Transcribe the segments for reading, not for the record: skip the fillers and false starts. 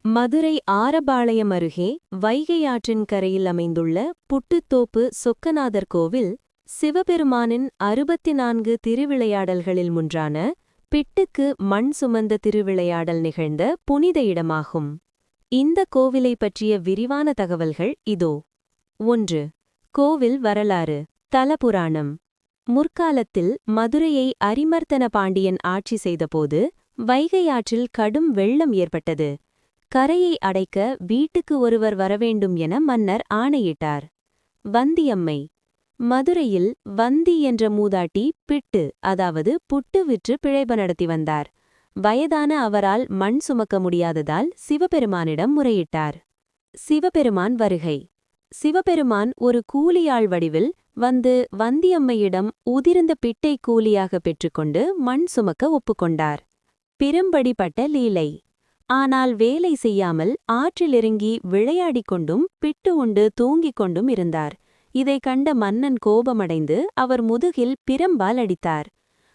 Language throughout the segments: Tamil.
மதுரை ஆரபாளையம் அருகே வைகை ஆற்றின் கரையில் அமைந்துள்ள புட்டுத்தோப்பு சொக்கநாதர் கோவில் சிவபெருமானின் 64 திருவிளையாடல்களில் ஒன்றான பிட்டுக்கு மண் சுமந்த திருவிளையாடல் நிகழ்ந்த புனித இடமாகும். இந்த கோவிலை பற்றிய விரிவான தகவல்கள் இதோ. 1. கோவில் வரலாறு. தலபுராணம். முற்காலத்தில் மதுரையை அரிமர்த்தன பாண்டியன் ஆட்சி செய்தபோது வைகை ஆற்றில் கடும் வெள்ளம் ஏற்பட்டது. கரையை அடைக்க வீட்டுக்கு ஒருவர் வரவேண்டும் என மன்னர் ஆணையிட்டார். வந்தியம்மை. மதுரையில் வந்தி என்ற மூதாட்டி பிட்டு அதாவது புட்டு விற்று பிழைப்பு நடத்தி வந்தார். வயதான அவரால் மண் சுமக்க முடியாததால் சிவபெருமானிடம் முறையிட்டார். சிவபெருமான் வருகை. சிவபெருமான் ஒரு கூலியாள் வடிவில் வந்து வந்தியம்மையிடம் உதிர்ந்த பிட்டை கூலியாக பெற்றுக்கொண்டு மண் சுமக்க ஒப்புக்கொண்டார். பிரம்படிப்பட்ட லீலை. ஆனால் வேலை செய்யாமல் ஆற்றிலிறங்கி விளையாடிக் கொண்டும் பிட்டு உண்டு தூங்கிக் கொண்டும் இருந்தார். இதைக் கண்ட மன்னன் கோபமடைந்து அவர் முதுகில் பிரம்பால் அடித்தார்.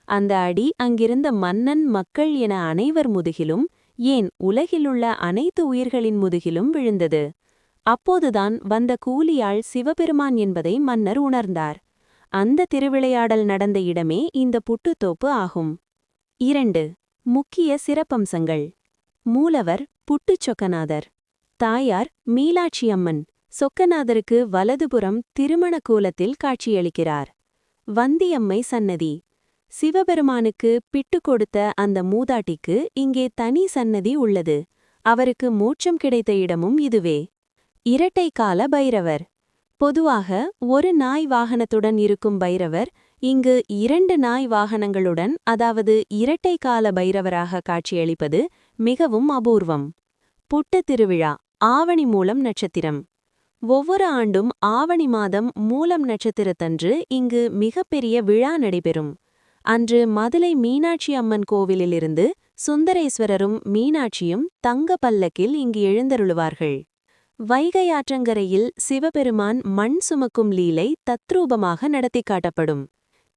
அந்த அடி அங்கிருந்த மன்னன் மக்கள் என அனைவர் முதுகிலும், ஏன் உலகிலுள்ள அனைத்து உயிர்களின் முதுகிலும் விழுந்தது. அப்போதுதான் வந்த கூலியாள் சிவபெருமான் என்பதை மன்னர் உணர்ந்தார். அந்த திருவிளையாடல் நடந்த இடமே இந்த புட்டுத்தோப்பு ஆகும். 2. முக்கிய சிறப்பம்சங்கள். மூலவர் புட்டுச் சொக்கநாதர். தாயார் மீனாட்சியம்மன். சொக்கநாதருக்கு வலதுபுறம் திருமண கோலத்தில் காட்சியளிக்கிறார். வந்தியம்மை சன்னதி. சிவபெருமானுக்கு பிட்டு கொடுத்த அந்த மூதாட்டிக்கு இங்கே தனி சன்னதி உள்ளது. அவருக்கு மோட்சம் கிடைத்த இடமும் இதுவே. இரட்டை கால பைரவர். பொதுவாக ஒரு நாய் வாகனத்துடன் இருக்கும் பைரவர் இங்கு 2 நாய் வாகனங்களுடன் அதாவது இரட்டை கால பைரவராக காட்சியளிப்பது மிகவும் அபூர்வம். புட்டு திருவிழா. ஆவணி மூலம் நட்சத்திரம். ஒவ்வொரு ஆண்டும் ஆவணி மாதம் மூலம் நட்சத்திரத்தன்று இங்கு மிகப்பெரிய விழா நடைபெறும். அன்று மதுரை மீனாட்சி அம்மன் கோவிலிலிருந்து சுந்தரேஸ்வரரும் மீனாட்சியும் தங்க பல்லக்கில் இங்கு எழுந்தருளுவார்கள். வைகை ஆற்றங்கரையில் சிவபெருமான் மண் சுமக்கும் லீலை தத்ரூபமாக நடத்தி காட்டப்படும்.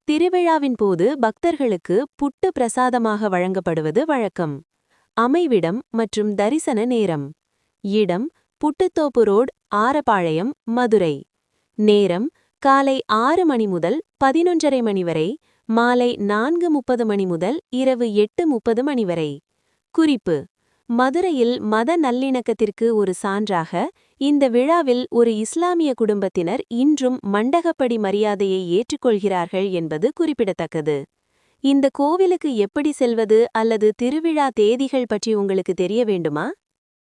திருவிழாவின் போது பக்தர்களுக்கு புட்டு பிரசாதமாக வழங்கப்படுவது வழக்கம். அமைவிடம் மற்றும் தரிசன நேரம். இடம் புட்டுத்தோப்பு ரோடு, ஆரபாளையம், மதுரை. நேரம் காலை 6 மணி முதல் 11:30 மணி வரை, மாலை 4:30 மணி முதல் இரவு 8:30 மணி வரை. குறிப்பு: மதுரையில் மத நல்லிணக்கத்திற்கு ஒரு சான்றாக இந்த விழாவில் ஒரு இஸ்லாமிய குடும்பத்தினர் இன்றும் மண்டகப்படி மரியாதையை ஏற்றுக்கொள்கிறார்கள் என்பது குறிப்பிடத்தக்கது. இந்த கோவிலுக்கு எப்படி செல்வது அல்லது திருவிழா தேதிகள் பற்றி உங்களுக்கு தெரிய வேண்டுமா?